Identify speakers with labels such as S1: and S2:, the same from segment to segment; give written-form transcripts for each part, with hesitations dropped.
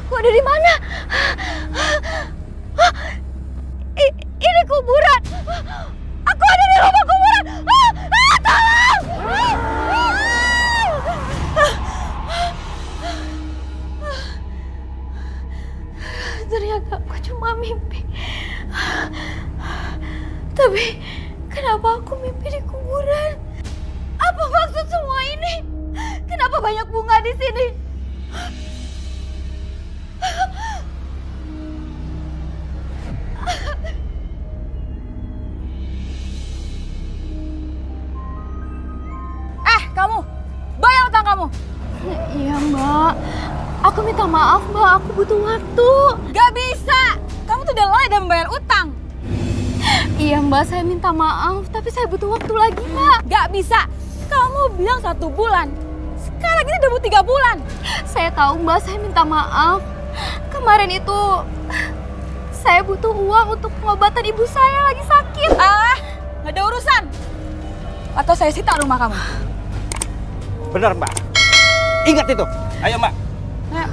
S1: Aku ada di mana? Ini kuburan. Aku ada di rumah kuburan. Tolong! Ternyata aku cuma mimpi. Tapi kenapa aku mimpi di kuburan? Apa maksud semua ini? Kenapa banyak bunga di sini?
S2: Kamu, bayar utang kamu.
S1: Iya, Mbak. Aku minta maaf, Mbak. Aku butuh waktu.
S2: Gak bisa. Kamu tuh udah lalai dalam membayar utang.
S1: Iya, Mbak. Saya minta maaf. Tapi saya butuh waktu lagi, Mbak.
S2: Gak bisa. Kamu bilang 1 bulan. Sekarang ini udah 3 bulan.
S1: Saya tahu, Mbak. Saya minta maaf. Kemarin itu saya butuh uang untuk pengobatan ibu saya lagi sakit.
S2: Gak ada urusan. Atau saya sita rumah kamu.
S3: Benar, Mbak. Ingat itu. Ayo, Mbak.
S2: Ayo.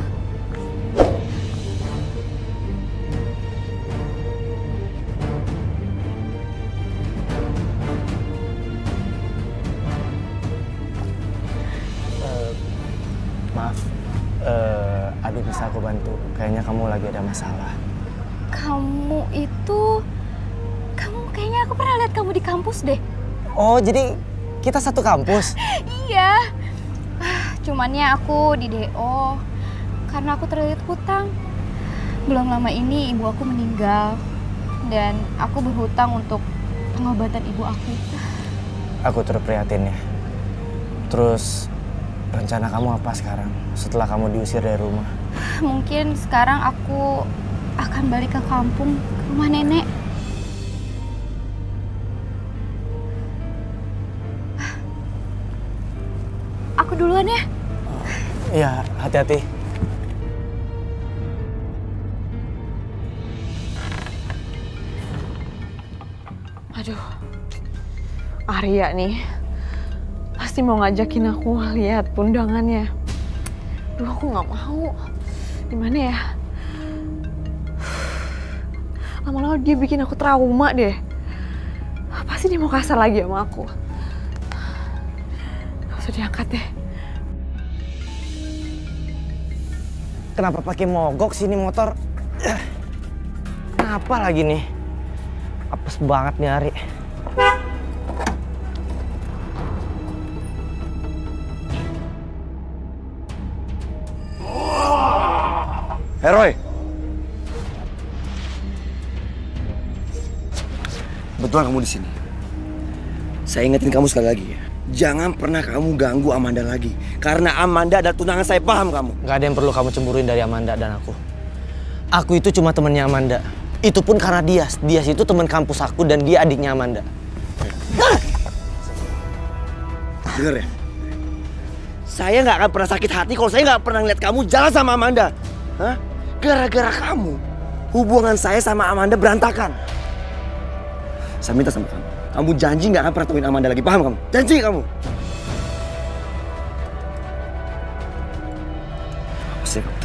S3: Maaf. Aduh, bisa aku bantu? Kayaknya kamu lagi ada masalah.
S1: Kamu kayaknya aku pernah lihat kamu di kampus deh.
S3: Oh, jadi kita satu kampus?
S1: Iya. Cuman ya aku di DO karena aku terlilit hutang. Belum lama ini ibu aku meninggal dan aku berhutang untuk pengobatan ibu aku.
S3: Aku turut prihatin ya. Terus rencana kamu apa sekarang setelah kamu diusir dari rumah?
S1: Mungkin sekarang aku akan balik ke kampung, ke rumah nenek. Aku duluan ya.
S3: Iya, hati-hati.
S4: Aduh, Arya nih pasti mau ngajakin aku lihat undangannya. Duh, aku nggak mau. Di mana ya? Lama-lama dia bikin aku trauma deh. Pasti dia mau kasar lagi sama aku. Gak usah diangkat deh.
S3: Kenapa pakai mogok sini motor? Kenapa lagi nih? Apes banget nih Ari.
S5: Roy. Betul kamu di sini. Saya ingetin kamu sekali lagi ya. Jangan pernah kamu ganggu Amanda lagi. Karena Amanda adalah tunangan saya, paham kamu?
S3: Gak ada yang perlu kamu cemburuin dari Amanda dan aku. Aku itu cuma temennya Amanda. Itu pun karena Dias. Dias itu teman kampus aku dan dia adiknya Amanda.
S5: Dengar ya. Saya nggak akan pernah sakit hati kalau saya nggak pernah ngeliat kamu jalan sama Amanda. Hah? Gara-gara kamu, hubungan saya sama Amanda berantakan. Saya minta sama kamu. Kamu janji nggak akan pernah temuin Amanda lagi, paham kamu? Janji kamu. Apa sih kamu?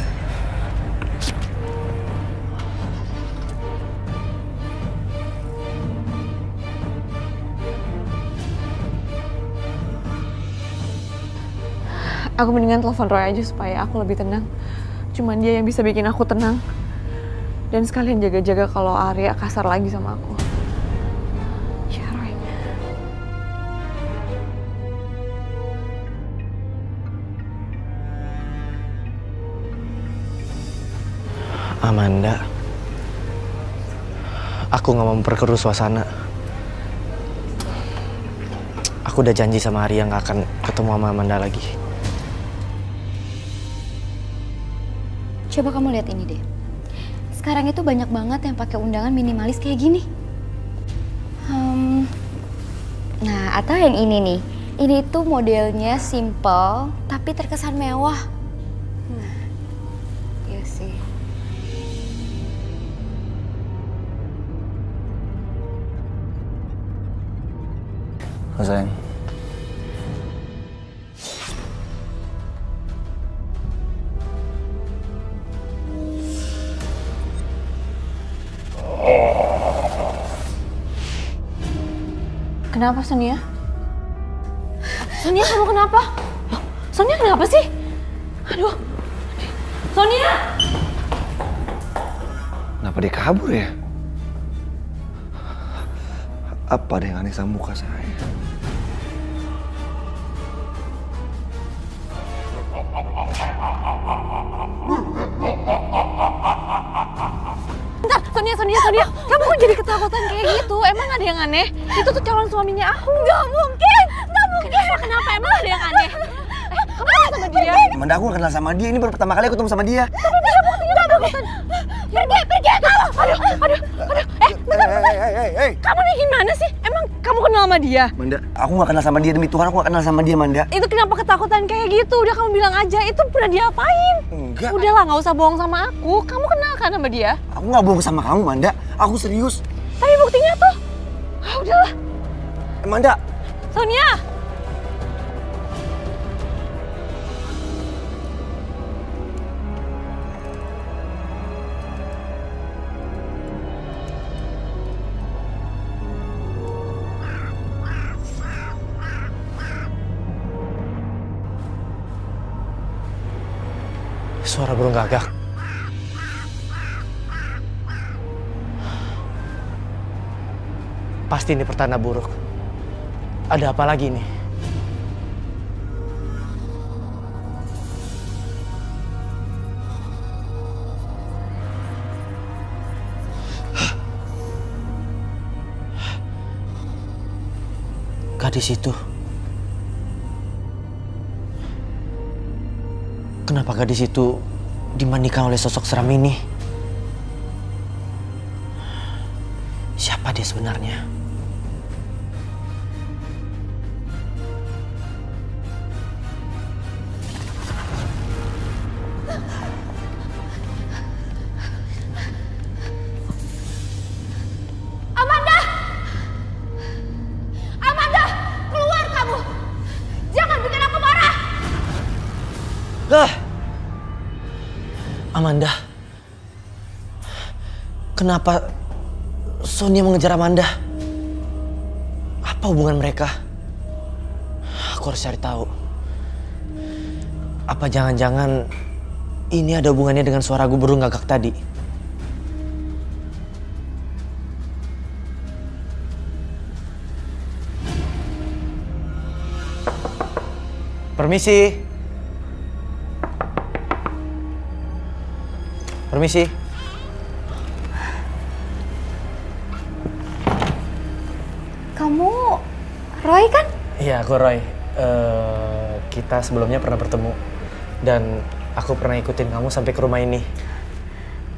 S4: Aku mendingan telepon Roy aja supaya aku lebih tenang. Cuman dia yang bisa bikin aku tenang. Dan sekalian jaga-jaga kalau Arya kasar lagi sama aku. Ya, Roy.
S3: Amanda, aku gak mau memperkeruh suasana. Aku udah janji sama Arya gak akan ketemu sama Amanda lagi.
S1: Coba kamu lihat ini deh. Sekarang itu banyak banget yang pakai undangan minimalis kayak gini. Nah, atau yang ini nih. Ini tuh modelnya simple tapi terkesan mewah. Nah, iya sih.
S5: Oh, sayang.
S4: Kenapa Sonia? Sonia kamu kenapa? Loh, Sonia kenapa sih? Aduh, Sonia!
S5: Kenapa dia kabur ya? Apa ada yang aneh sama muka saya?
S4: Bentar, Sonia, kamu kok jadi ketakutan kayak gitu? Emang ada yang aneh? Itu tuh calon suaminya aku. Nggak mungkin. Kenapa? Emang ada yang aneh? Kamu kenal sama dia?
S5: Amanda, aku gak kenal sama dia. Ini baru pertama kali aku ketemu sama dia.
S4: Pergi kamu. Aduh.
S5: Hei.
S4: Kamu nih gimana sih? Emang kamu kenal sama dia?
S5: Manda, aku gak kenal sama dia. Demi Tuhan, aku gak kenal sama dia, Manda.
S4: Itu kenapa ketakutan kayak gitu? Udah kamu bilang aja, itu pernah diapain?
S5: Enggak.
S4: Udahlah, nggak usah bohong sama aku. Kamu kenal kan sama dia?
S5: Aku gak bohong sama kamu, Manda. Aku serius.
S4: Tapi buktinya tuh, udahlah.
S5: Manda.
S4: Sonia!
S3: Suara burung gagak. Pasti ini pertanda buruk. Ada apa lagi nih? Gadis itu. Kenapa gadis itu dimandikan oleh sosok seram ini? Siapa dia sebenarnya?
S1: Amanda, keluar kamu. Jangan bikin aku marah.
S3: Amanda. Kenapa Sonia mengejar Amanda? Apa hubungan mereka? Aku harus cari tahu. Apa jangan-jangan ini ada hubungannya dengan suara burung gagak tadi? Permisi. Permisi.
S1: Kamu Roy kan?
S3: Iya, aku Roy. Kita sebelumnya pernah bertemu. Dan aku pernah ikutin kamu sampai ke rumah ini.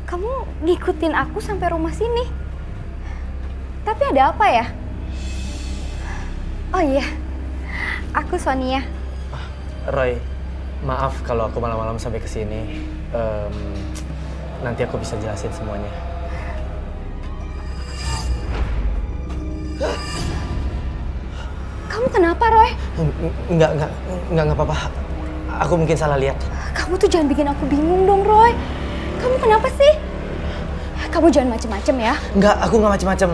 S1: Kamu ngikutin aku sampai rumah sini. Tapi ada apa ya? Oh iya, aku Sonia.
S3: Roy, maaf kalau aku malam-malam sampai ke sini. Nanti aku bisa jelasin semuanya.
S1: Kamu kenapa, Roy?
S3: Enggak apa-apa. Aku mungkin salah lihat.
S1: Kamu tuh jangan bikin aku bingung dong, Roy. Kamu kenapa sih? Kamu jangan macem-macem ya.
S3: Enggak, aku nggak macem-macem.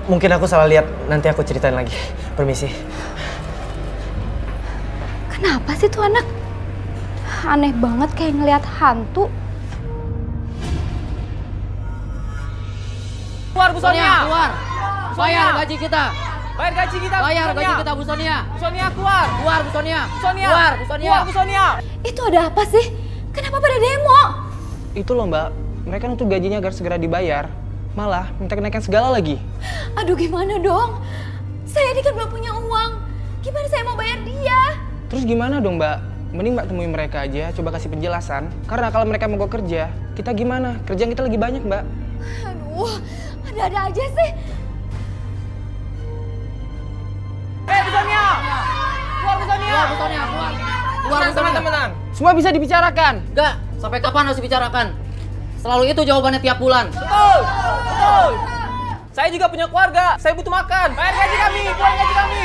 S3: Mungkin aku salah lihat. Nanti aku ceritain lagi. Permisi.
S1: Kenapa sih tuh anak? Aneh banget kayak ngelihat hantu.
S6: Keluar Bu Sonia,
S7: keluar. Bayar gaji kita.
S6: Bayar gaji kita.
S7: Bayar gaji kita Bu Sonia.
S6: Bu Sonia keluar.
S7: Keluar Bu Sonia.
S6: Sonia.
S7: Keluar Bu Sonia.
S6: Keluar Bu Sonia.
S1: Itu ada apa sih? Kenapa pada demo?
S8: Itu loh Mbak, mereka nuntut gajinya agar segera dibayar. Malah minta kenaikan segala lagi.
S1: Aduh gimana dong? Saya ini kan belum punya uang. Gimana saya mau bayar dia?
S8: Terus gimana dong Mbak? Mending Mbak temuin mereka aja, coba kasih penjelasan. Karena kalau mereka mau kerja, kita gimana? Kerjaan kita lagi banyak Mbak.
S1: Aduh, ada-ada aja sih.
S6: Bu Sonia. Keluar Bu Sonia.
S7: Keluar Bu Sonia, keluar. Keluar Bu Sonia.
S6: Teman-teman.
S8: Semua bisa dibicarakan.
S7: Enggak, sampai kapan harus dibicarakan? Selalu itu jawabannya tiap bulan.
S6: Betul. Betul. Saya juga punya keluarga. Saya butuh makan. Bayar gaji kami. Bayar gaji kami.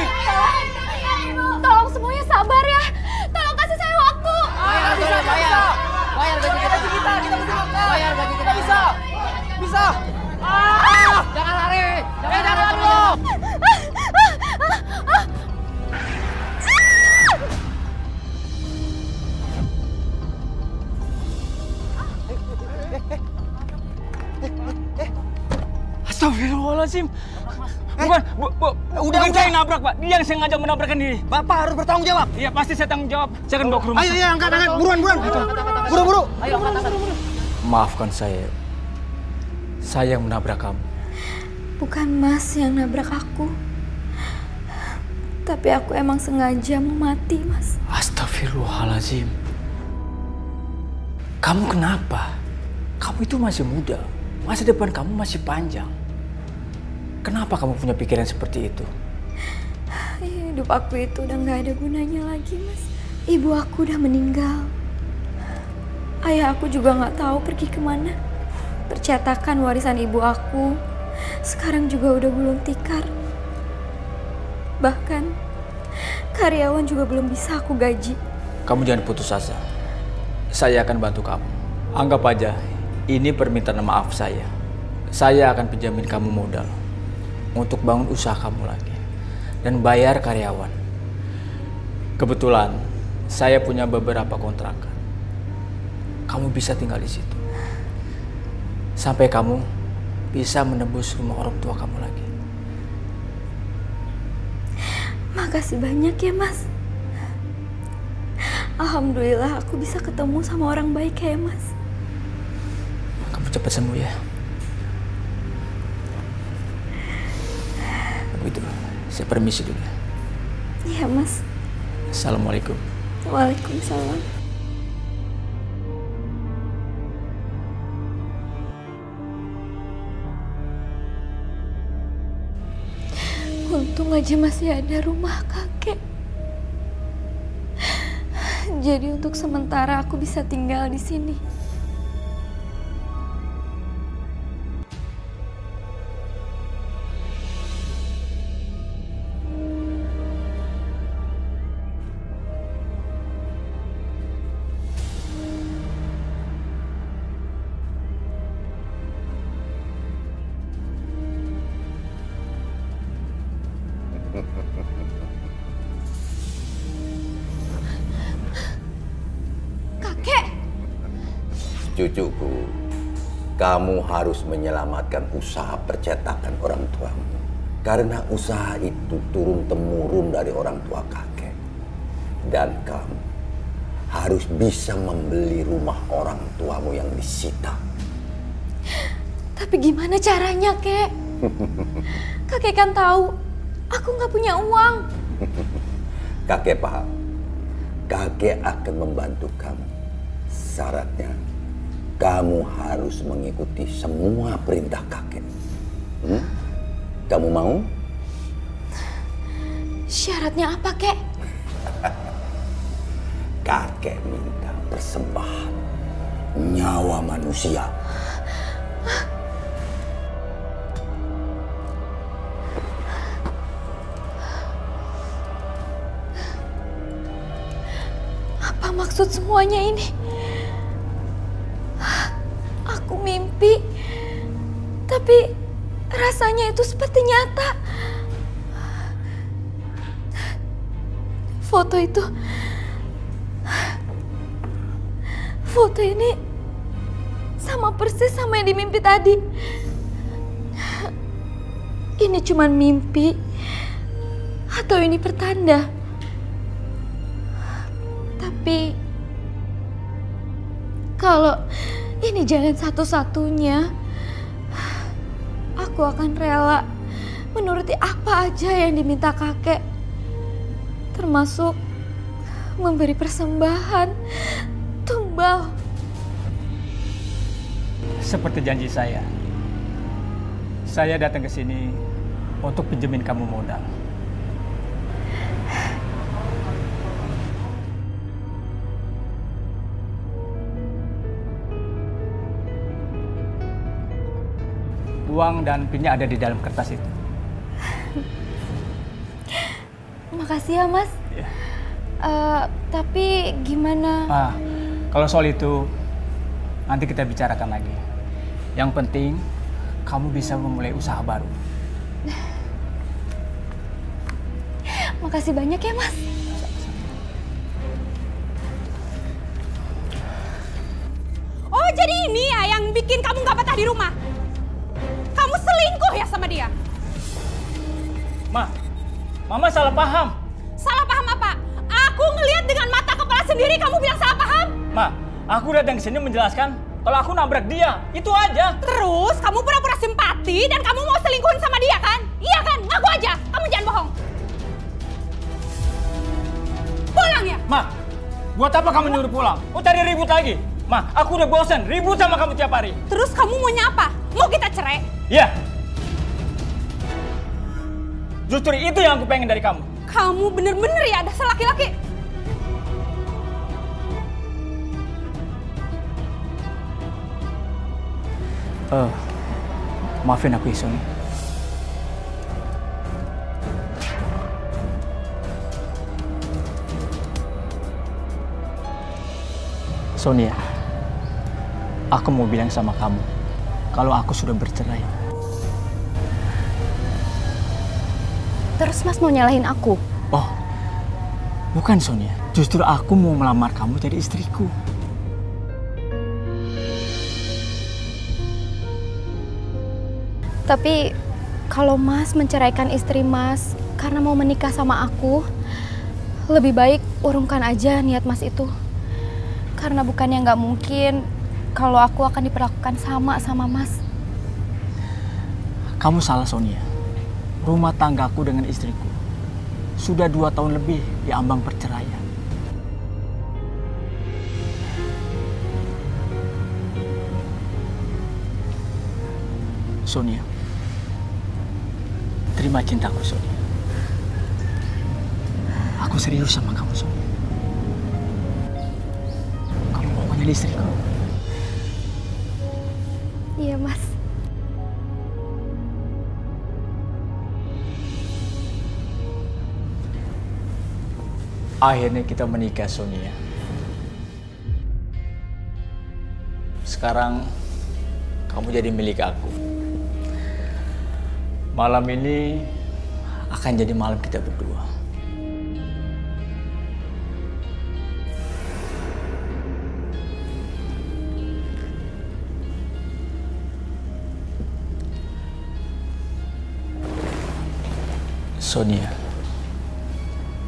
S1: Tolong semuanya sabar ya. Tolong kasih saya waktu.
S7: Bayar gaji kita, bayar. Bayar gaji kita.
S6: Kita butuh makan.
S7: Bayar gaji kita.
S6: Bisa. Bisa.
S7: Jangan lari. Jangan lari dulu.
S9: Astagfirullahaladzim. Bukan, udah saya yang nabrak, Pak. Dia yang sengaja menabrakkan diri.
S5: Bapak harus bertanggung jawab.
S9: Iya, pasti saya tanggung jawab. Saya akan bawa ke rumah.
S5: Ayo, angkat. Buruan. Buru.
S7: Ayo, angkat.
S10: Maafkan saya. Saya yang menabrak kamu.
S1: Bukan Mas yang nabrak aku. Tapi aku emang sengaja mau mati, Mas.
S10: Astagfirullahaladzim. Kamu kenapa? Kamu itu masih muda. Masa depan kamu masih panjang. Kenapa kamu punya pikiran seperti itu?
S1: Hidup aku itu udah gak ada gunanya lagi, Mas. Ibu aku udah meninggal. Ayah aku juga gak tahu pergi kemana. Percetakan warisan ibu aku sekarang juga udah gulung tikar. Bahkan karyawan juga belum bisa aku gaji.
S10: Kamu jangan putus asa. Saya akan bantu kamu. Anggap aja ini permintaan maaf saya. Saya akan pinjamin kamu modal untuk bangun usaha kamu lagi dan bayar karyawan. Kebetulan saya punya beberapa kontrakan. Kamu bisa tinggal di situ sampai kamu bisa menembus rumah orang tua kamu lagi.
S1: Makasih banyak ya, Mas. Alhamdulillah aku bisa ketemu sama orang baik kayak Mas.
S10: Kamu cepat sembuh ya. Begitu, saya permisi dulu.
S1: Iya, Mas.
S10: Assalamualaikum.
S1: Waalaikumsalam. Untung aja masih ada rumah kakek. Jadi untuk sementara aku bisa tinggal di sini.
S11: Cucuku, kamu harus menyelamatkan usaha percetakan orang tuamu. Karena usaha itu turun-temurun dari orang tua kakek. Dan kamu harus bisa membeli rumah orang tuamu yang disita.
S1: Tapi gimana caranya, Kek? Kakek kan tahu aku nggak punya uang.
S11: Kakek paham. Kakek akan membantu kamu. Syaratnya, kamu harus mengikuti semua perintah kakek. Kamu mau?
S1: Syaratnya apa, Kek?
S11: Kakek minta persembahan nyawa manusia.
S1: Apa maksud semuanya ini? Aku mimpi, tapi rasanya itu seperti nyata. Foto ini sama persis sama yang di mimpi tadi. Ini cuma mimpi atau ini pertanda? Tapi kalau ini jalan satu-satunya, aku akan rela menuruti apa aja yang diminta kakek. Termasuk memberi persembahan tumbal.
S9: Seperti janji saya datang ke sini untuk pinjemin kamu modal. Uang dan pinnya ada di dalam kertas itu.
S1: Makasih ya, Mas.
S9: Ya.
S1: Tapi gimana?
S9: Kalau soal itu nanti kita bicarakan lagi. Yang penting kamu bisa memulai usaha baru.
S1: Makasih banyak ya, Mas.
S2: Oh, jadi ini ya yang bikin kamu gak betah di rumah? Kamu selingkuh jodoh ya sama dia.
S9: Ma, Mama salah paham.
S2: Salah paham apa? Aku ngelihat dengan mata kepala sendiri kamu bilang salah paham.
S9: Ma, aku datang ke sini menjelaskan kalau aku nabrak dia. Itu aja.
S2: Terus kamu pura-pura simpati dan kamu mau selingkuhin sama dia kan? Iya kan? Ngaku aja. Kamu jangan bohong. Pulang ya?
S9: Ma, buat apa kamu nyuruh pulang? Mau cari ribut lagi? Ma, aku udah bosan ribut sama kamu tiap hari.
S2: Terus kamu maunya apa? Mau kita cerai?
S9: Iya. Justru itu yang aku pengen dari kamu.
S2: Kamu bener-bener ya dasar laki-laki.
S9: Maafin aku, Sony. Sonia, aku mau bilang sama kamu kalau aku sudah bercerai.
S1: Terus Mas mau nyalahin aku?
S9: Oh, bukan Sonia. Justru aku mau melamar kamu jadi istriku.
S1: Tapi kalau Mas menceraikan istri Mas karena mau menikah sama aku, lebih baik urungkan aja niat Mas itu. Karena bukannya nggak mungkin kalau aku akan diperlakukan sama Mas.
S9: Kamu salah, Sonia. Rumah tanggaku dengan istriku sudah 2 tahun lebih di ambang perceraian. Sonia, terima cintaku, Sonia. Aku serius sama kamu, Sonia. Kamu pokoknya istriku.
S1: Iya, Mas.
S10: Akhirnya kita menikah, Sonia. Sekarang kamu jadi milik aku. Malam ini akan jadi malam kita berdua. Sonia,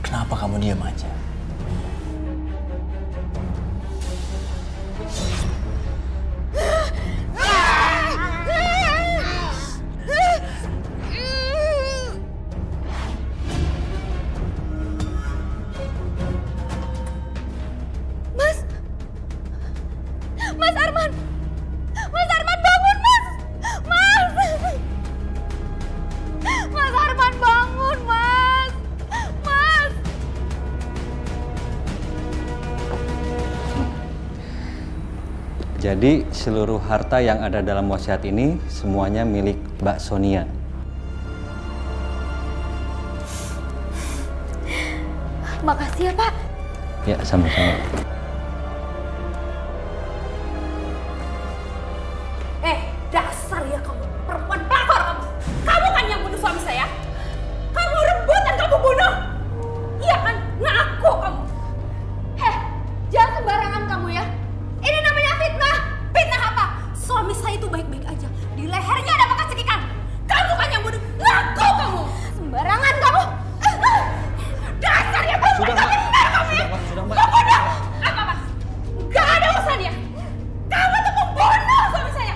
S10: kenapa kamu diam aja?
S2: Mas Arman! Mas Arman bangun, Mas! Mas! Mas Arman bangun, Mas! Mas!
S12: Jadi seluruh harta yang ada dalam wasiat ini semuanya milik Mbak Sonia.
S1: Makasih ya, Pak.
S12: Ya, sama-sama.
S2: Dasar ya kamu, perempuan pelakor kamu. Kamu kan yang bunuh suami saya. Kamu rebut dan kamu bunuh. Iya kan? Ngaku kamu. Jangan sembarangan kamu ya. Ini namanya fitnah. Fitnah apa? Suami saya itu baik-baik aja. Di lehernya ada bekas cekikan. Kamu kan yang bunuh. Ngaku kamu. Sembarangan kamu. Dasar ya perempuan benar kamu ya. Pembunuh. Apa, Mas? Gak ada urusan ya. Kamu tuh pembunuh suami saya.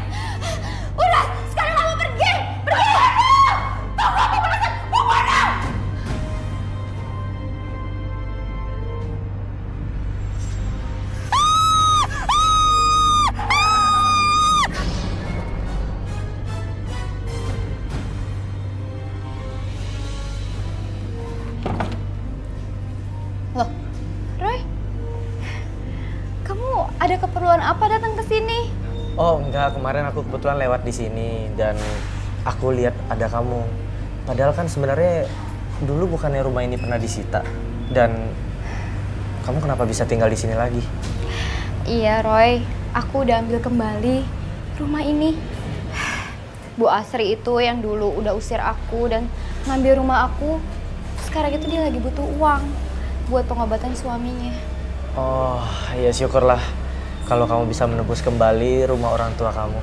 S2: Udah, sekarang kamu pergi! Pergi! Tunggu apa balasan? Pembunuh!
S1: Loh, Roy? Kamu ada keperluan apa datang ke sini?
S3: Oh enggak, kemarin aku kebetulan lewat di sini dan aku lihat ada kamu. Padahal kan sebenarnya dulu bukannya rumah ini pernah disita. Dan kamu kenapa bisa tinggal di sini lagi?
S1: Iya, Roy. Aku udah ambil kembali rumah ini. Bu Asri itu yang dulu udah usir aku dan ngambil rumah aku. Sekarang itu dia lagi butuh uang buat pengobatan suaminya.
S3: Oh, ya syukurlah kalau kamu bisa menebus kembali rumah orang tua kamu.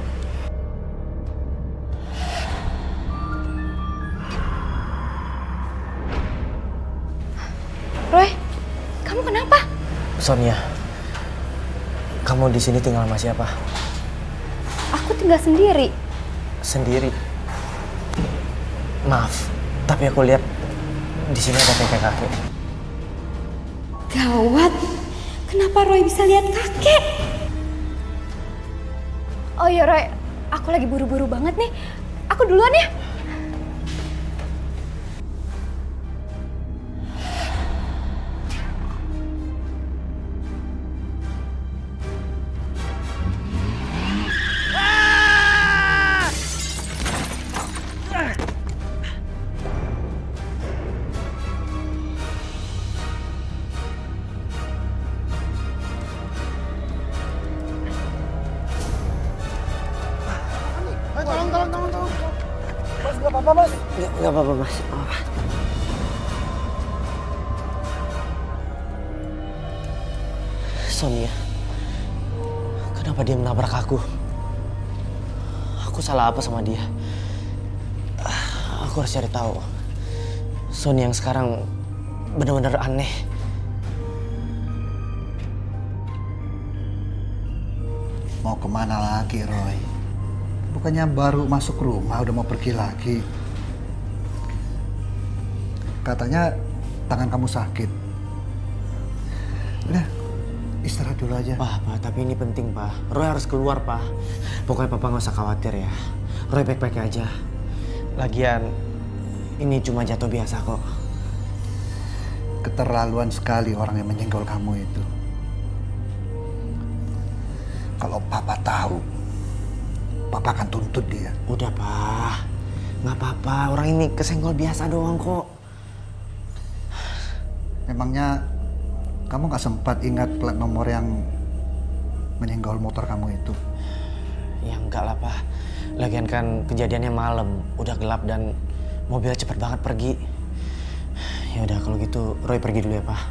S3: Sonia, kamu di sini tinggal sama siapa?
S1: Aku tinggal sendiri.
S3: Sendiri? Maaf, tapi aku lihat di sini ada kakek-kakek.
S1: Gawat, kenapa Roy bisa lihat kakek? Oh iya Roy, aku lagi buru-buru banget nih. Aku duluan ya.
S5: Tolong. Mas, nggak apa-apa, Mas.
S3: Nggak apa-apa, Mas. Sonia, kenapa dia menabrak aku? Aku salah apa sama dia? Aku harus cari tahu. Sonia yang sekarang benar-benar aneh.
S13: Mau kemana lagi, Roy? Bukannya baru masuk rumah udah mau pergi lagi. Katanya tangan kamu sakit. Udah, istirahat dulu aja.
S3: Pak, tapi ini penting, Pak. Roy harus keluar, Pak. Pokoknya Papa nggak usah khawatir ya. Roy baik-baik aja. Lagian, ini cuma jatuh biasa kok.
S13: Keterlaluan sekali orang yang menyenggol kamu itu. Kalau Papa tahu, Papa akan tuntut dia.
S3: Udah, Pak. Nggak apa-apa. Orang ini kesenggol biasa doang kok.
S13: Memangnya kamu nggak sempat ingat plat nomor yang menyenggol motor kamu itu?
S3: Ya enggak lah, Pak. Lagian kan kejadiannya malam, udah gelap dan mobilnya cepet banget pergi. Ya udah kalau gitu Roy pergi dulu ya, Pak.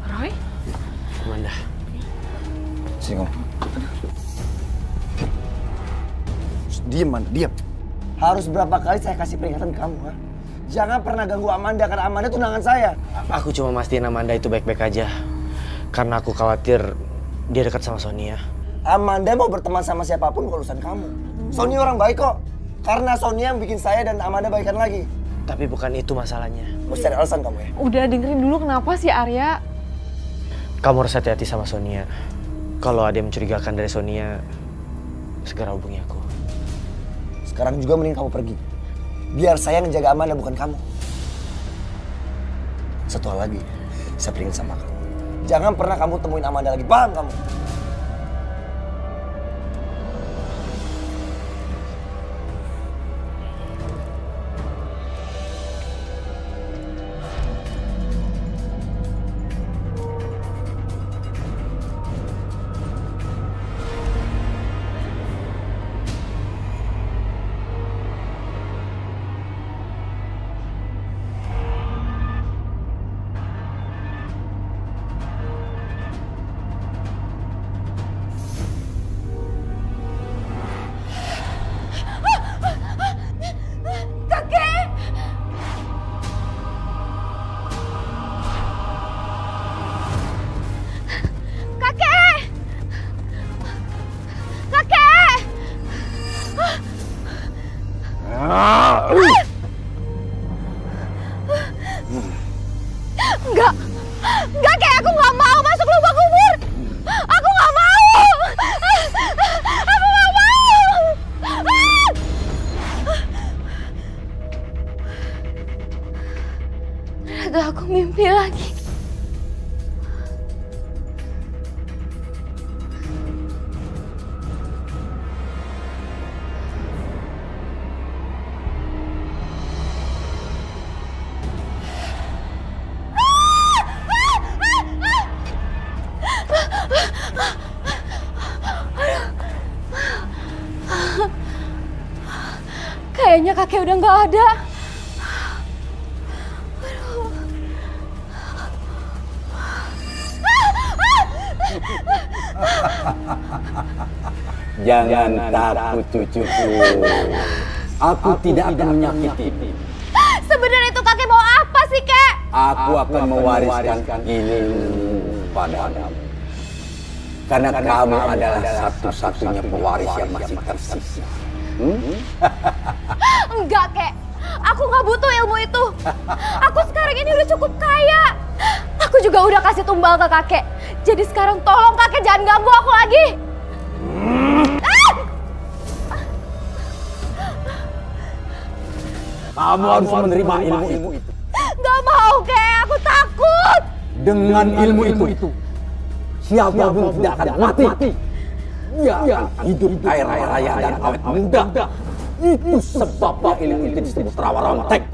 S4: Roy?
S3: Amanda.
S5: Sini kamu. Diam, Man, diam. Harus berapa kali saya kasih peringatan ke kamu, ha? Jangan pernah ganggu Amanda, karena Amanda tunangan saya.
S3: Aku cuma mastiin Amanda itu baik-baik aja. Karena aku khawatir dia dekat sama Sonia.
S5: Amanda mau berteman sama siapapun urusan kamu. Sonia orang baik kok. Karena Sonia yang bikin saya dan Amanda baikan lagi.
S3: Tapi bukan itu masalahnya.
S5: Mesti ada alasan kamu ya?
S4: Udah dengerin dulu kenapa sih Arya?
S3: Kamu harus hati-hati sama Sonia. Kalau ada yang mencurigakan dari Sonia, segera hubungi aku.
S5: Sekarang juga mending kamu pergi. Biar saya ngejaga Amanda, bukan kamu. Satu hal lagi, saya peringat sama kamu. Jangan pernah kamu temuin Amanda lagi, paham kamu?
S1: Enggak, kayak aku nggak mau masuk lubang kubur. Aku nggak mau. Aku nggak mau. Ternyata aku mimpi lagi. Kayaknya kakek udah nggak ada.
S11: Jangan takut cucuku. Aku tidak akan menyakiti.
S1: Sebenarnya itu kakek mau apa sih, Kek?
S11: Aku akan mewariskan ilmu padamu. Karena kamu adalah satu-satunya pewaris yang masih tersisa.
S1: Enggak, Kek. Aku nggak butuh ilmu itu. Aku sekarang ini udah cukup kaya. Aku juga udah kasih tumbal ke kakek. Jadi sekarang tolong kakek jangan ganggu aku lagi.
S11: Kamu harus menerima ilmu itu.
S1: Gak mau, Kek. Aku takut.
S11: Dengan ilmu itu, siapapun tidak akan mati. Dia akan hidup kaya raya dan awet muda. Itu sebabnya ilmu itu disebut rawa rontek.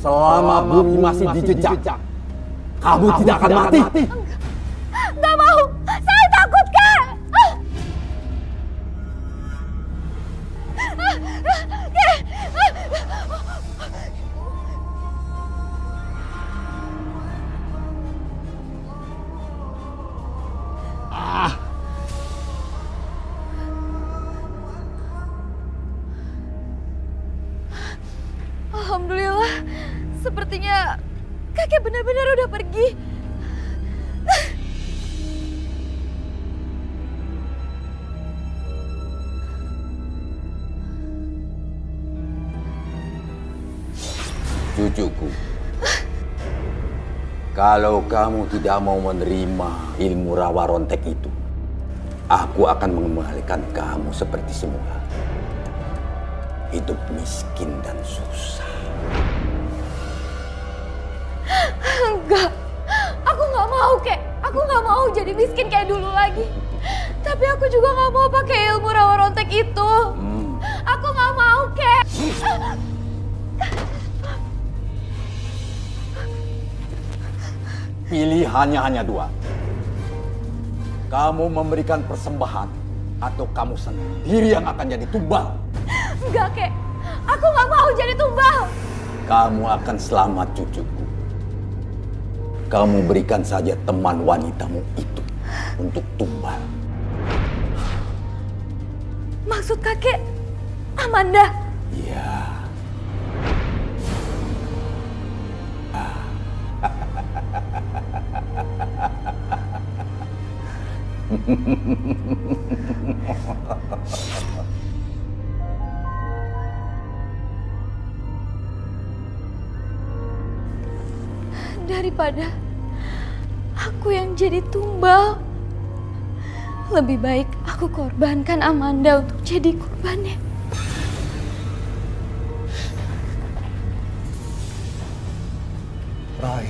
S11: Selama bumi masih dijejak, kamu tidak akan mati.
S1: Gak mau. Saya takut, Kek. Alhamdulillah, sepertinya kakek benar-benar udah pergi.
S11: Cucuku, kalau kamu tidak mau menerima ilmu rawa rontek itu, aku akan mengembalikan kamu seperti semula. Hidup miskin dan susah.
S1: Enggak, aku nggak mau, Kek. Aku nggak mau jadi miskin kayak dulu lagi. Tapi aku juga nggak mau pakai ilmu rawa rontek itu. Aku nggak mau, Kek.
S11: Pilihannya hanya dua. Kamu memberikan persembahan atau kamu sendiri yang akan jadi tumbal.
S1: Enggak, Kek. Aku nggak mau jadi tumbal.
S11: Kamu akan selamat, cucuku. Kamu berikan saja teman wanitamu itu untuk tumbal.
S1: Maksud kakek, Amanda?
S11: Iya.
S1: Daripada aku yang jadi tumbal, lebih baik aku korbankan Amanda untuk jadi korbannya.
S13: Roy,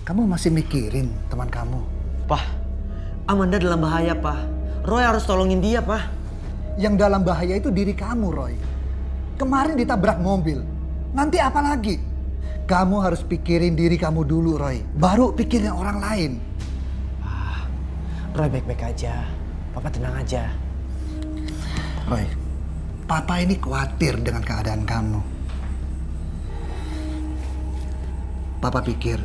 S13: kamu masih mikirin teman kamu?
S5: Pak, Amanda dalam bahaya, Pak. Roy harus tolongin dia, Pak.
S13: Yang dalam bahaya itu diri kamu, Roy. Kemarin ditabrak mobil. Nanti apa lagi? Kamu harus pikirin diri kamu dulu, Roy. Baru pikirin orang lain.
S3: Roy baik-baik aja. Papa tenang aja.
S13: Roy, Papa ini khawatir dengan keadaan kamu. Papa pikir,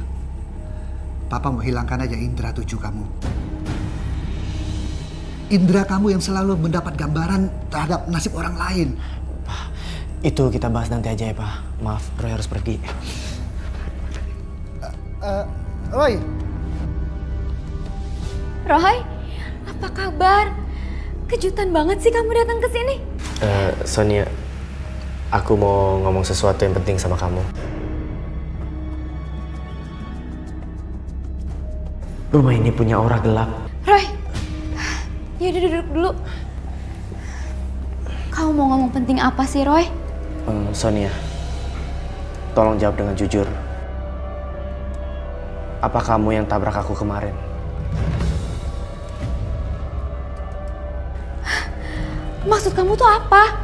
S13: Papa mau hilangkan aja indera tujuh kamu. Indera kamu yang selalu mendapat gambaran terhadap nasib orang lain.
S3: Itu kita bahas nanti aja ya, Pak. Maaf, Roy harus pergi.
S13: Roy.
S1: Roy, apa kabar? Kejutan banget sih kamu datang ke sini.
S3: Sonia, aku mau ngomong sesuatu yang penting sama kamu. Rumah ini punya aura gelap.
S1: Roy, yaudah duduk dulu. Kamu mau ngomong penting apa sih, Roy?
S3: Sonia, tolong jawab dengan jujur. Apa kamu yang tabrak aku kemarin?
S1: Maksud kamu tuh apa?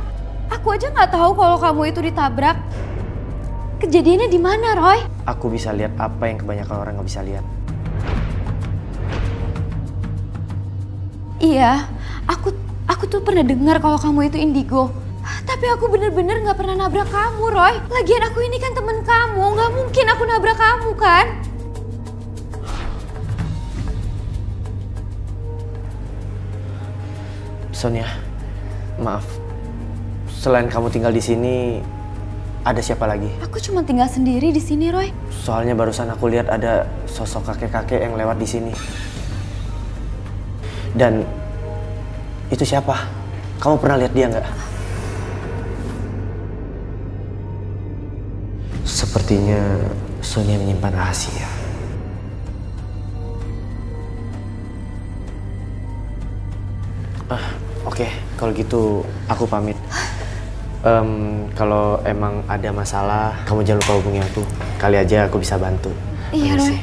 S1: Aku aja nggak tahu kalau kamu itu ditabrak. Kejadiannya di mana, Roy?
S3: Aku bisa lihat apa yang kebanyakan orang nggak bisa lihat.
S1: Iya, aku tuh pernah dengar kalau kamu itu indigo. Tapi aku bener-bener nggak pernah nabrak kamu, Roy. Lagian aku ini kan temen kamu, nggak mungkin aku nabrak kamu kan?
S3: Sonia, maaf. Selain kamu tinggal di sini, ada siapa lagi?
S1: Aku cuma tinggal sendiri di sini, Roy.
S3: Soalnya barusan aku lihat ada sosok kakek-kakek yang lewat di sini. Dan itu siapa? Kamu pernah lihat dia nggak? Sepertinya Sonia menyimpan rahasia. Oke, kalau gitu aku pamit. Kalau emang ada masalah, kamu jangan lupa hubungi aku. Kali aja aku bisa bantu.
S1: Iya, Roy.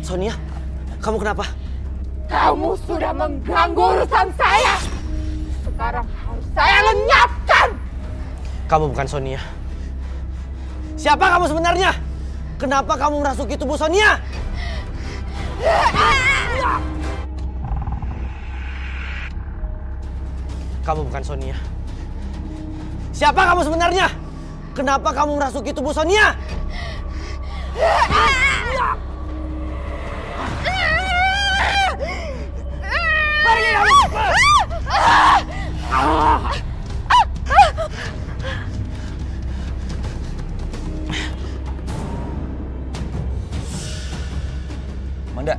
S3: Sonia, kamu kenapa?
S2: Kamu sudah mengganggu urusan saya. Sekarang harus saya lenyapkan.
S3: Kamu bukan Sonia. Siapa kamu sebenarnya? Kenapa kamu merasuki tubuh Sonia? Kamu bukan Sonia. Siapa kamu sebenarnya? Kenapa kamu merasuki tubuh Sonia? Pergi kamu!
S5: Amanda,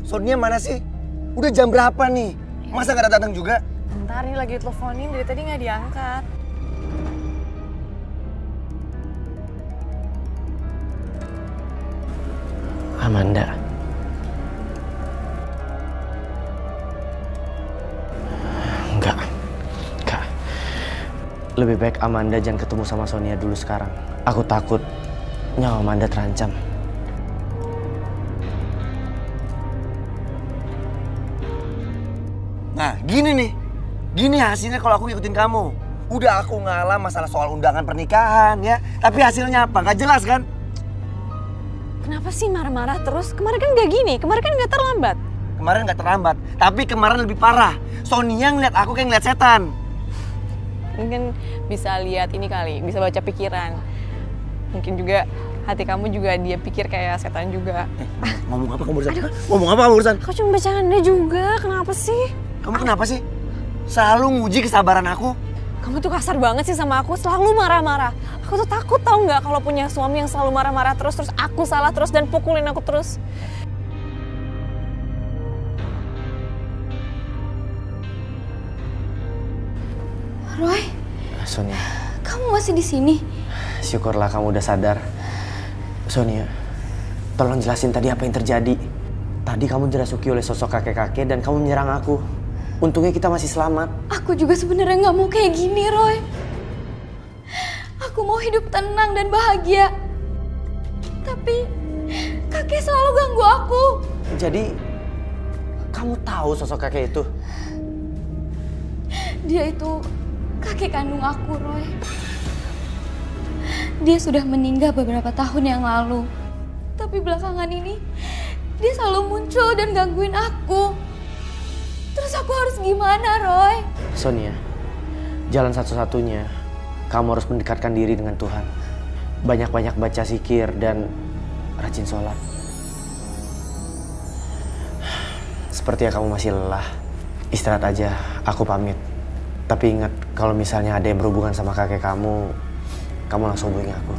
S5: Sonia mana sih? Udah jam berapa nih? Masa nggak datang juga?
S4: Bentar nih lagi teleponin, dari tadi nggak diangkat.
S3: Amanda. Enggak. Lebih baik Amanda jangan ketemu sama Sonia dulu sekarang. Aku takut nyawa Amanda terancam.
S5: Nah, gini nih. Gini hasilnya kalau aku ngikutin kamu. Udah aku ngalah masalah soal undangan pernikahan ya. Tapi hasilnya apa? Nggak jelas kan?
S4: Kenapa sih marah-marah terus? Kemarin kan nggak gini, kemarin kan nggak terlambat.
S5: Kemarin nggak terlambat, tapi kemarin lebih parah. Sonia ngeliat aku kayak ngeliat setan.
S4: Mungkin bisa lihat ini kali, bisa baca pikiran. Mungkin juga hati kamu juga dia pikir kayak setan juga.
S5: Ngomong apa kamu barusan? Ngomong apa kamu barusan?
S4: Aku cuma bercanda juga, kenapa sih?
S5: Kamu kenapa sih? Selalu nguji kesabaran aku.
S4: Kamu tuh kasar banget sih sama aku, selalu marah-marah. Aku tuh takut tau nggak kalau punya suami yang selalu marah-marah terus aku salah terus dan pukulin aku terus.
S1: Roy,
S3: Sonia,
S1: kamu masih di sini?
S3: syukurlah kamu udah sadar. Sonia, tolong jelasin tadi apa yang terjadi. Tadi kamu dirasuki oleh sosok kakek-kakek dan kamu menyerang aku. Untungnya kita masih selamat.
S1: Aku juga sebenarnya nggak mau kayak gini, Roy. Aku mau hidup tenang dan bahagia. Tapi kakek selalu ganggu aku.
S3: Jadi, kamu tahu sosok kakek itu?
S1: Dia itu kakek kandung aku, Roy. Dia sudah meninggal beberapa tahun yang lalu. Tapi belakangan ini, dia selalu muncul dan gangguin aku. Terus aku harus gimana, Roy?
S3: Sonia, jalan satu-satunya, kamu harus mendekatkan diri dengan Tuhan. Banyak-banyak baca zikir dan rajin sholat. Sepertinya kamu masih lelah. Istirahat aja, aku pamit. Tapi ingat, kalau misalnya ada yang berhubungan sama kakek kamu langsung hubungi aku.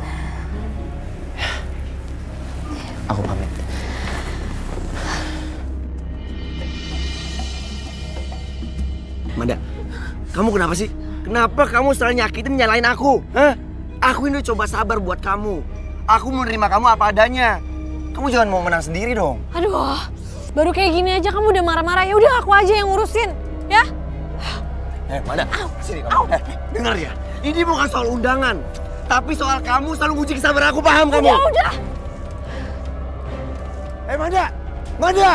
S3: Aku pamit.
S5: Amanda, kamu kenapa sih? Kenapa kamu selalu nyakitin nyalain aku? Hah? Aku ini coba sabar buat kamu. Aku menerima kamu apa adanya. Kamu jangan mau menang sendiri dong.
S4: Aduh, baru kayak gini aja kamu udah marah-marah. Ya udah aku aja yang ngurusin, ya?
S5: Amanda, sini kamu. Dengar ya, ini bukan soal undangan. Tapi soal kamu selalu nguji kesabaran aku, paham kamu?
S4: Udah.
S5: Amanda! Amanda!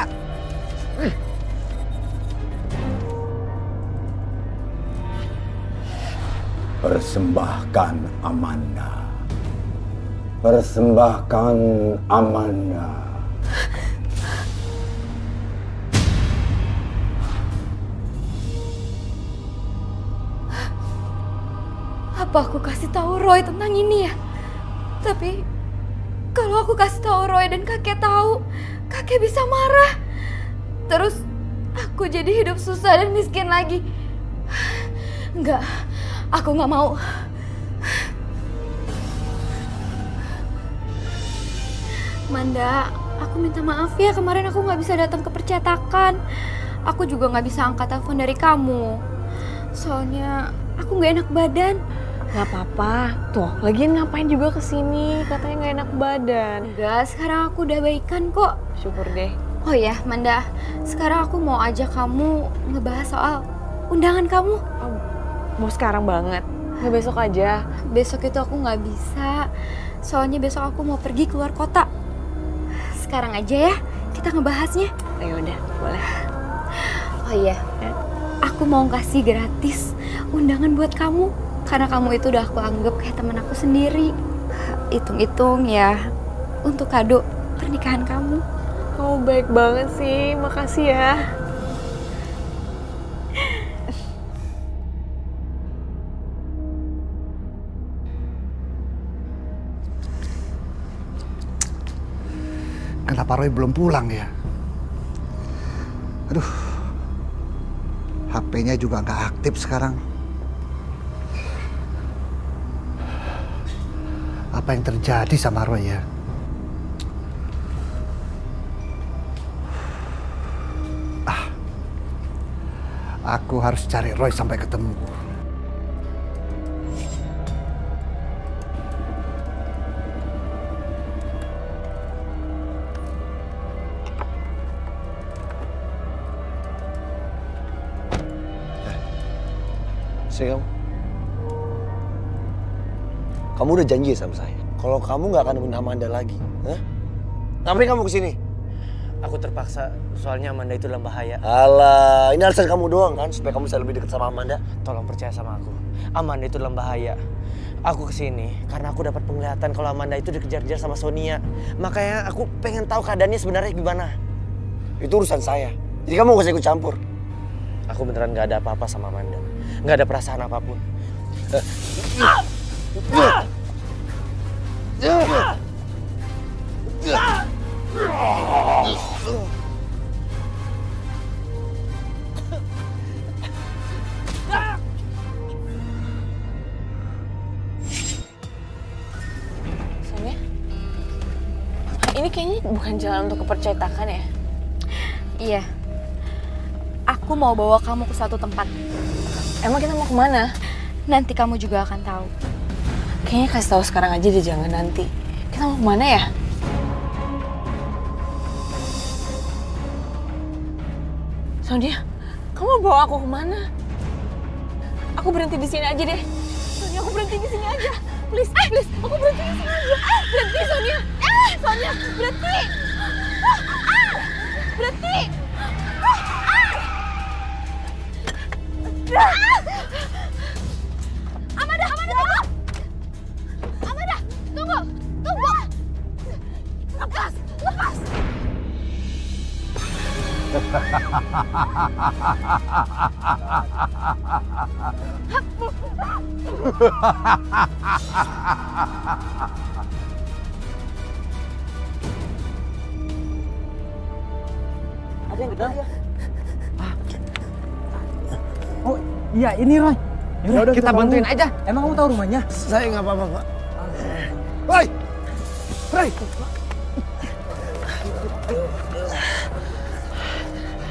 S11: Persembahkan Amanda. Persembahkan Amanda.
S1: Apa aku kasih tahu Roy tentang ini ya? Tapi kalau aku kasih tahu Roy dan kakek tahu, kakek bisa marah. Terus aku jadi hidup susah dan miskin lagi. Enggak, aku nggak mau. Manda, aku minta maaf ya kemarin aku nggak bisa datang ke percetakan. Aku juga nggak bisa angkat telepon dari kamu. Soalnya aku nggak enak badan.
S4: Gak apa-apa. Tuh, lagian ngapain juga kesini? Katanya nggak enak badan.
S1: Enggak, sekarang aku udah baikan kok.
S4: Syukur deh.
S1: Oh ya, Manda, sekarang aku mau ajak kamu ngebahas soal undangan kamu.
S4: Oh, mau sekarang banget? Nggak besok aja?
S1: Besok itu aku nggak bisa. Soalnya besok aku mau pergi keluar kota. Sekarang aja ya, kita ngebahasnya.
S4: Ya udah, boleh.
S1: Oh iya, aku mau kasih gratis undangan buat kamu. Karena kamu itu udah aku anggap kayak teman aku sendiri. Hitung-hitung ya, untuk kado pernikahan kamu.
S4: Kamu baik banget sih, makasih ya.
S13: Kenapa Roy belum pulang ya? Aduh, HP-nya juga nggak aktif sekarang. Apa yang terjadi sama Roy ya? Aku harus cari Roy sampai ketemu.
S5: Sini kamu udah janji sama saya kalau kamu nggak akan nemuin Amanda lagi. Hah? Ngapain kamu kesini?
S3: Aku terpaksa, soalnya Amanda itu dalam bahaya.
S5: Alah, ini alasan kamu doang kan supaya kamu bisa lebih dekat sama Amanda.
S3: Tolong percaya sama aku, Amanda itu dalam bahaya. Aku kesini karena aku dapat penglihatan kalau Amanda itu dikejar-kejar sama Sonia. Makanya aku pengen tahu keadaannya sebenarnya gimana.
S5: Itu urusan saya, jadi kamu gak usah ikut campur.
S3: Aku beneran gak ada apa-apa sama Amanda, gak ada perasaan apapun.
S4: Sonia, ini kayaknya bukan jalan untuk kepercetakan ya?
S1: Iya. Aku mau bawa kamu ke suatu tempat.
S4: Emang kita mau kemana?
S1: Nanti kamu juga akan tahu.
S4: Kayaknya kasih tahu sekarang aja deh, jangan nanti. Kita mau kemana ya? Sonia, kamu bawa aku kemana? Aku berhenti di sini aja deh. Sonia, aku berhenti di sini aja. Please, please, aku berhenti di sini aja. Berhenti, Sonia. Sonia, berhenti. Berhenti.
S1: Amanda, tunggu! Amanda, tunggu! Lepas!
S5: Ada yang gedang ya?
S9: Oh iya, ini Roy. Yaudah, kita bantuin aja. Emang kamu tahu rumahnya?
S5: Saya nggak apa-apa, Pak. Roy! Roy!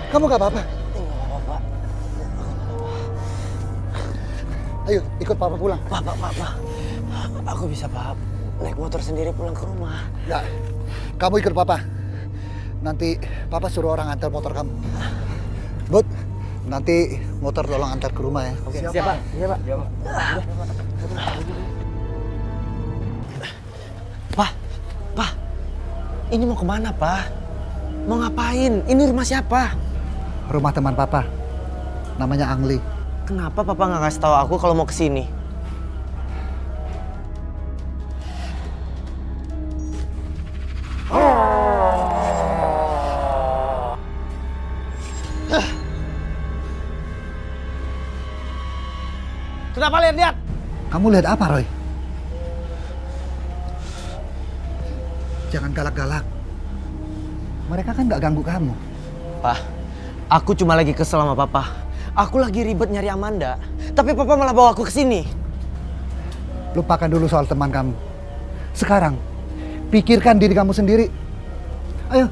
S5: Kamu nggak apa-apa?
S3: Pak.
S13: Ayo, ikut Papa pulang.
S3: Pak. Aku bisa, Pak, naik motor sendiri pulang ke rumah.
S13: Nggak, kamu ikut Papa. Nanti Papa suruh orang antar motor kamu. Bud, nanti motor tolong antar ke rumah ya.
S3: Oke, siap, Pak. Iya, Pak. Pak, ini mau kemana, Pak? Mau ngapain? Ini rumah siapa?
S13: Rumah teman Papa, namanya Angli.
S3: Kenapa Papa nggak kasih tahu aku kalau mau kesini?
S5: Kenapa lihat-lihat?
S13: Kamu lihat apa, Roy? Jangan galak-galak. Mereka kan nggak ganggu kamu.
S5: Pak, aku cuma lagi kesel sama Papa. Aku lagi ribet nyari Amanda, tapi Papa malah bawa aku ke sini.
S13: Lupakan dulu soal teman kamu. Sekarang, pikirkan diri kamu sendiri. Ayo.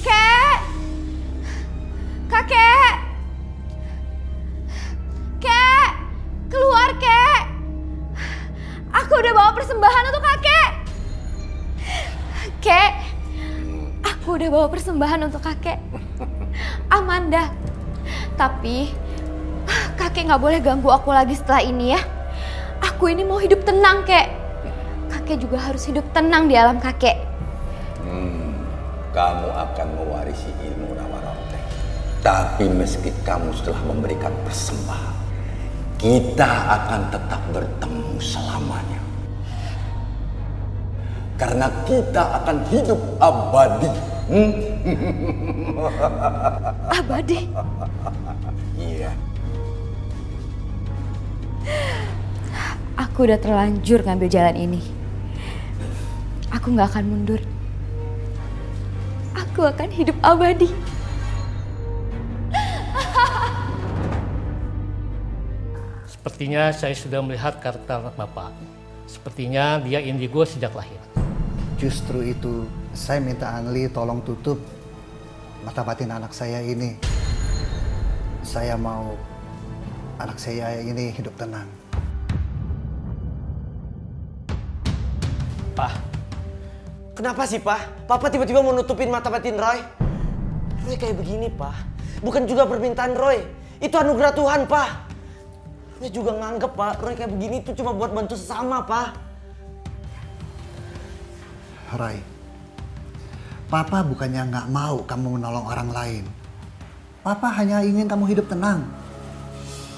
S1: Kek! Kakek! Kek! Keluar, Kek! Aku udah bawa persembahan untuk kakek. Kek, aku udah bawa persembahan untuk kakek. Amanda. Tapi, kakek nggak boleh ganggu aku lagi setelah ini ya. Aku ini mau hidup tenang, Kek. Kakek juga harus hidup tenang di alam kakek.
S11: Kamu akan mewarisi ilmu Rawa Ronteng. Tapi meski kamu setelah memberikan persembahan, kita akan tetap bertemu selamanya. Karena kita akan hidup abadi.
S1: Abadi?
S11: Iya.
S1: Aku udah terlanjur ngambil jalan ini. Aku nggak akan mundur. Aku akan hidup abadi.
S14: Sepertinya saya sudah melihat karakter anak Bapak. Sepertinya dia indigo sejak lahir.
S13: Justru itu, saya minta Angli tolong tutup mata batin anak saya ini. Saya mau anak saya ini hidup tenang.
S5: Pak, kenapa sih, Pak? Papa tiba-tiba mau nutupin mata batin Roy? Roy kayak begini, Pak. Bukan juga permintaan Roy. Itu anugerah Tuhan, Pak. Roy juga nganggep, Pak, Roy kayak begini itu cuma buat bantu sesama, Pak.
S13: Roy, Papa bukannya nggak mau kamu menolong orang lain. Papa hanya ingin kamu hidup tenang.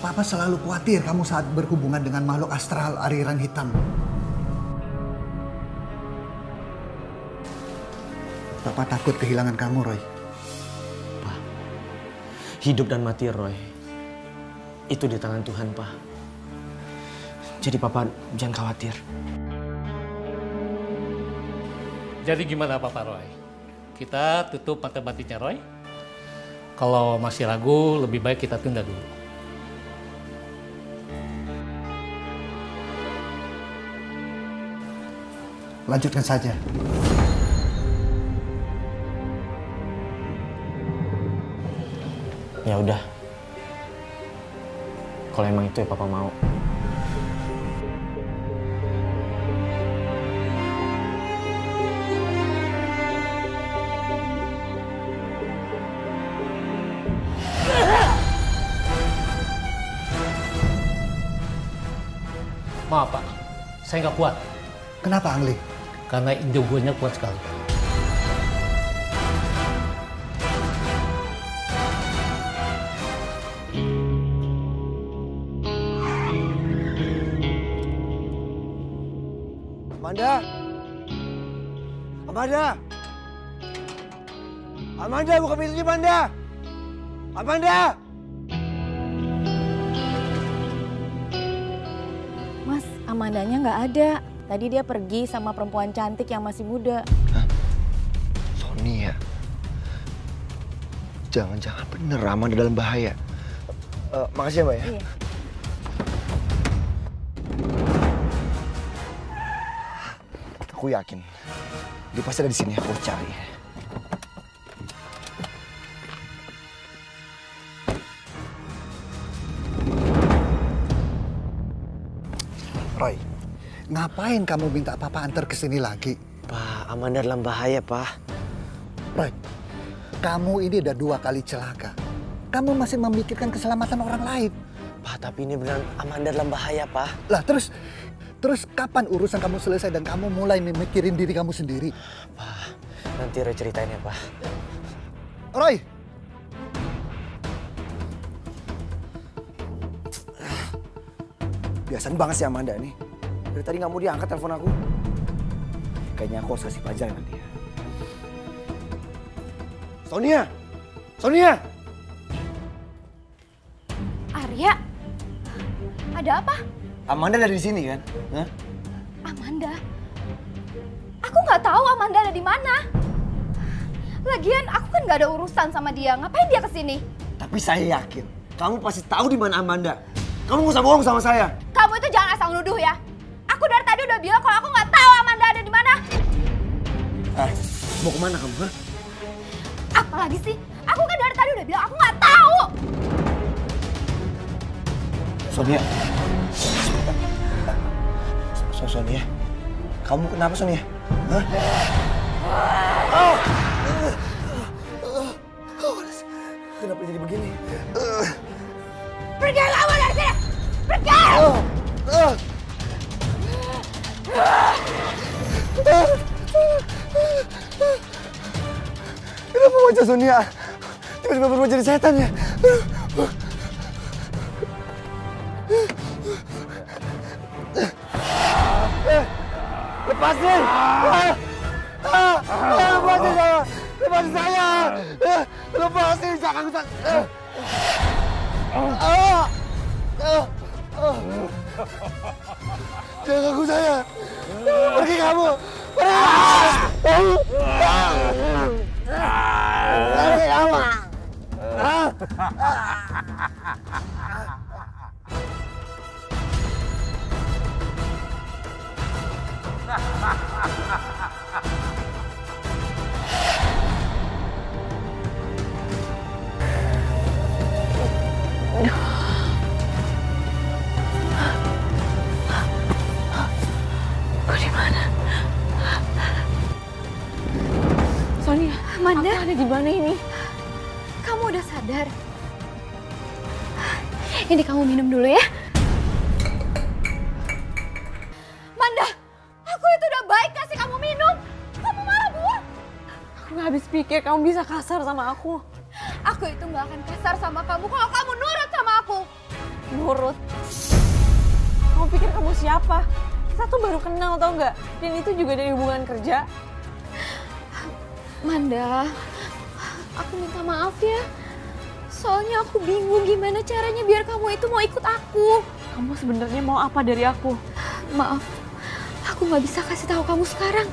S13: Papa selalu khawatir kamu saat berhubungan dengan makhluk astral aliran hitam. Papa takut kehilangan kamu, Roy.
S5: Pak, hidup dan mati Roy, itu di tangan Tuhan, Pak. Jadi Papa jangan khawatir.
S14: Jadi gimana Papa Roy? Kita tutup mata batinnya Roy? Kalau masih ragu, lebih baik kita tunda dulu.
S13: Lanjutkan saja.
S5: Ya udah. Kalau emang itu ya Papa mau.
S14: Maaf Pak, saya nggak kuat.
S13: Kenapa Angli?
S14: Karena indigonya kuat sekali.
S5: Amanda! Amanda! Amanda, buka pintunya, Amanda! Amanda!
S4: Mas, Amandanya nggak ada. Tadi dia pergi sama perempuan cantik yang masih muda.
S5: Hah? Sonia? Jangan-jangan bener Amanda dalam bahaya. Makasih ya, Mbak ya.
S4: Iya.
S5: Aku yakin dia pasti ada di sini. Aku cari.
S13: Roy, ngapain kamu minta Papa antar ke sini lagi?
S5: Pak, Amanda dalam bahaya, Pak.
S13: Roy, kamu ini udah 2 kali celaka. Kamu masih memikirkan keselamatan orang lain.
S5: Pak, tapi ini beneran Amanda dalam bahaya, Pak.
S13: Lah terus kapan urusan kamu selesai dan kamu mulai memikirin diri kamu sendiri?
S5: Pak, nanti Roy ceritain ya, Pak.
S13: Roy!
S5: Biasanya banget sih Amanda nih. Dari tadi nggak mau diangkat telepon aku. Kayaknya aku harus kasih pelajaran nanti ya. Sonia! Sonia!
S1: Arya? Ada apa?
S5: Amanda ada di sini kan? Hah?
S1: Amanda? Aku nggak tahu Amanda ada di mana. Lagian aku kan nggak ada urusan sama dia. Ngapain dia kesini?
S5: Tapi saya yakin kamu pasti tahu di mana Amanda. Kamu nggak usah bohong sama saya.
S1: Kamu itu jangan asal nuduh ya. Aku dari tadi udah bilang kalau aku nggak tahu Amanda ada di mana.
S5: Mau kemana kamu? Hah?
S1: Apalagi sih? Aku kan dari tadi udah bilang aku nggak tahu.
S5: Sonia. Sonia. Kamu kenapa Sonia? Hah? Kenapa jadi begini?
S1: Pergi kamu dari sini! Pergi!
S5: Kenapa wajah Sonia tiba-tiba berubah jadi setan ya? Lepasin! Lepasin saya! Lepasin saya! Lepasin! Jangan jangan ganggu saya! Pergi kamu! Pergi kamu!
S4: Aku di mana? Sonia,
S1: Amanda,
S4: aku ada di mana ini?
S1: Kamu udah sadar? Ini kamu minum dulu ya. Manda, aku itu udah baik kasih kamu minum. Kamu malah buang.
S4: Aku gak habis pikir kamu bisa kasar sama aku.
S1: Aku itu gak akan kasar sama kamu kalau kamu nurut sama aku.
S4: Nurut? Kamu pikir kamu siapa? Kita tuh baru kenal tau gak? Dan itu juga dari hubungan kerja.
S1: Manda, aku minta maaf ya. Soalnya aku bingung gimana caranya biar kamu itu mau ikut aku.
S4: Kamu sebenarnya mau apa dari aku?
S1: Maaf, aku gak bisa kasih tahu kamu sekarang.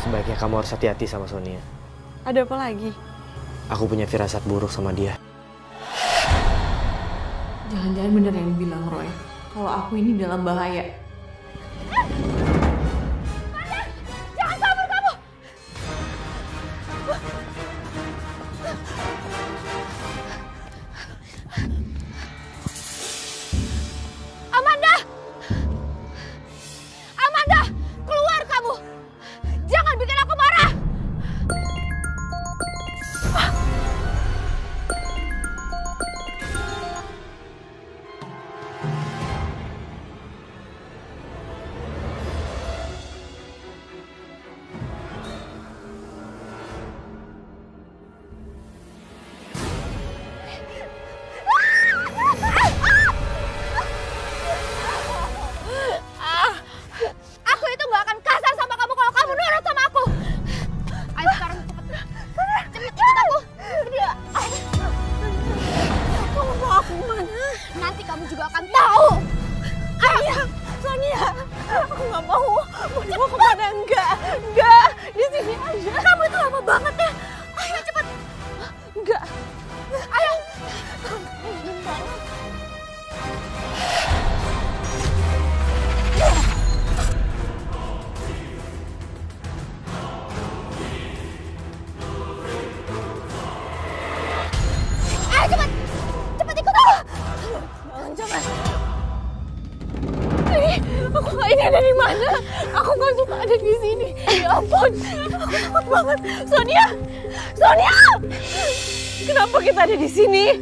S3: Sebaiknya kamu harus hati-hati sama Sonia.
S4: Ada apa lagi?
S3: Aku punya firasat buruk sama dia.
S4: Jangan-jangan bener yang bilang Roy. Kalau aku ini dalam bahaya.
S1: Manda, jangan kabur kamu! Amanda! Amanda, keluar kamu! Jangan bikin aku marah! Aku itu gak akan kasar sama kamu kalau kamu nurut sama aku. Ayo sekarang cepet ikut aku.
S4: Kamu mau aku mana?
S1: Nanti kamu juga akan tahu.
S4: Ayo, Sonia, aku gak mau. Mau dibawa kemana? Enggak, di sini aja.
S1: Kamu itu lama banget ya. Ayo cepet.
S4: Enggak.
S1: Ayo. Ayo cepet. Cepet ikut aku.
S4: Jangan. Ini ada di mana? Aku gak suka ada di sini. Ya ampun, aku takut banget. Sonia! Kenapa kita ada di sini?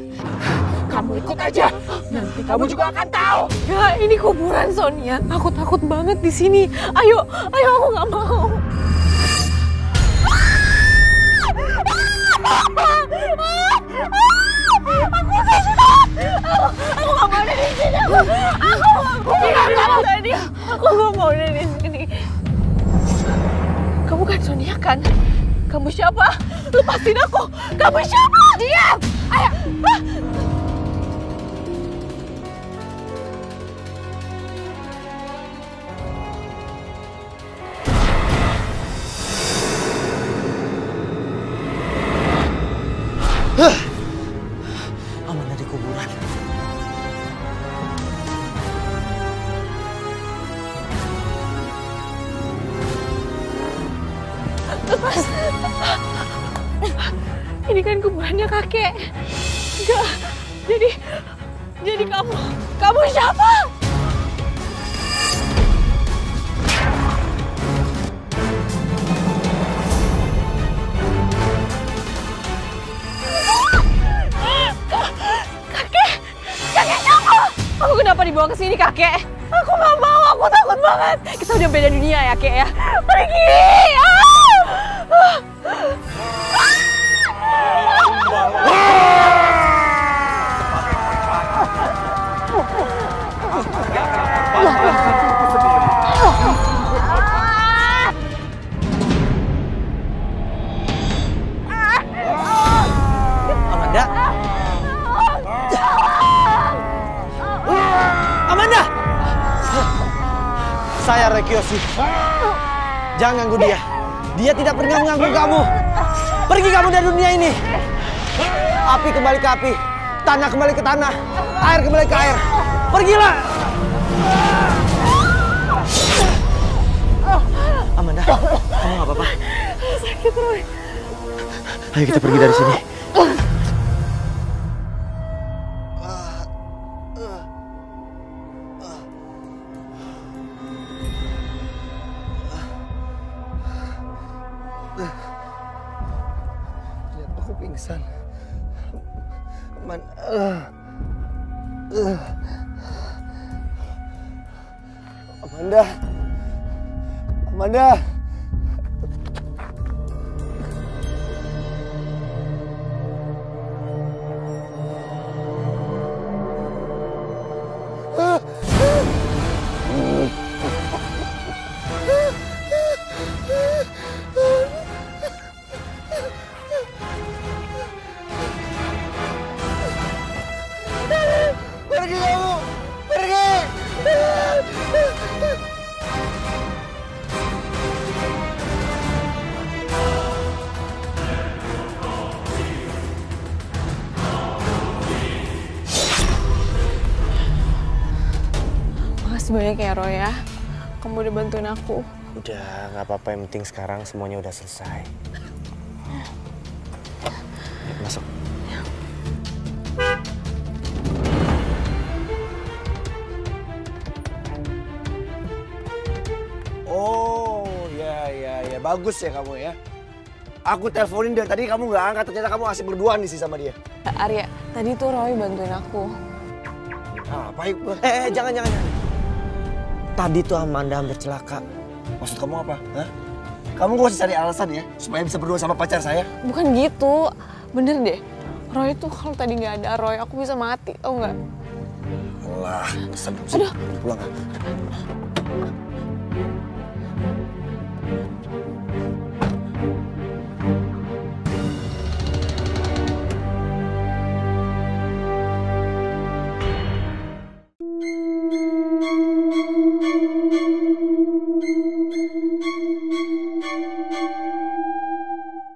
S9: Kamu ikut aja. Nanti kamu juga akan tahu.
S4: Ya, ini kuburan Sonia. Aku takut banget di sini. Ayo, aku nggak mau. Aku nggak mau ada di sini. Aku nggak mau ada di sini. Kamu kan Sonia kan? Kamu siapa? Lepasin aku. Kamu siapa?
S1: Diam. Ayo.
S4: Mas. Ini kan kuburannya kakek. Enggak. Jadi kamu siapa? Kakek siapa? Aku kenapa dibawa ke sini kakek? Aku nggak mau, aku takut banget. Kita udah beda dunia ya kek ya. Pergi!
S5: Amanda? Amanda! Saya Roy Kiyoshi. Jangan ganggu dia. Dia tidak pernah mengganggu kamu. Pergi kamu dari dunia ini. Api kembali ke api. Tanah kembali ke tanah. Air kembali ke air. Pergilah. Amanda, kamu nggak apa-apa?
S4: Sakit, Roy.
S5: Ayo kita pergi dari sini. Lihat aku pingsan. Amanda. Amanda. Pergi kamu! Pergi!
S4: Makasih banyak ya Roy ya. Kamu udah bantuin aku.
S3: Udah, nggak apa-apa. Yang penting sekarang semuanya udah selesai. Yuk, masuk.
S5: Oh, ya. Bagus ya kamu ya. Aku teleponin dari tadi kamu nggak angkat. Ternyata kamu asik berduaan nih sih sama dia.
S4: Arya, tadi tuh Roy bantuin aku.
S5: Apa itu?
S3: Jangan. Tadi tuh Amanda hampir celaka.
S5: Maksud kamu apa? Hah? Kamu gak usah cari alasan ya, supaya bisa berdua sama pacar saya.
S4: Bukan gitu. Bener deh. Roy tuh kalau tadi nggak ada Roy, aku bisa mati, tau nggak?
S5: Alah, kesan. Pulang kan?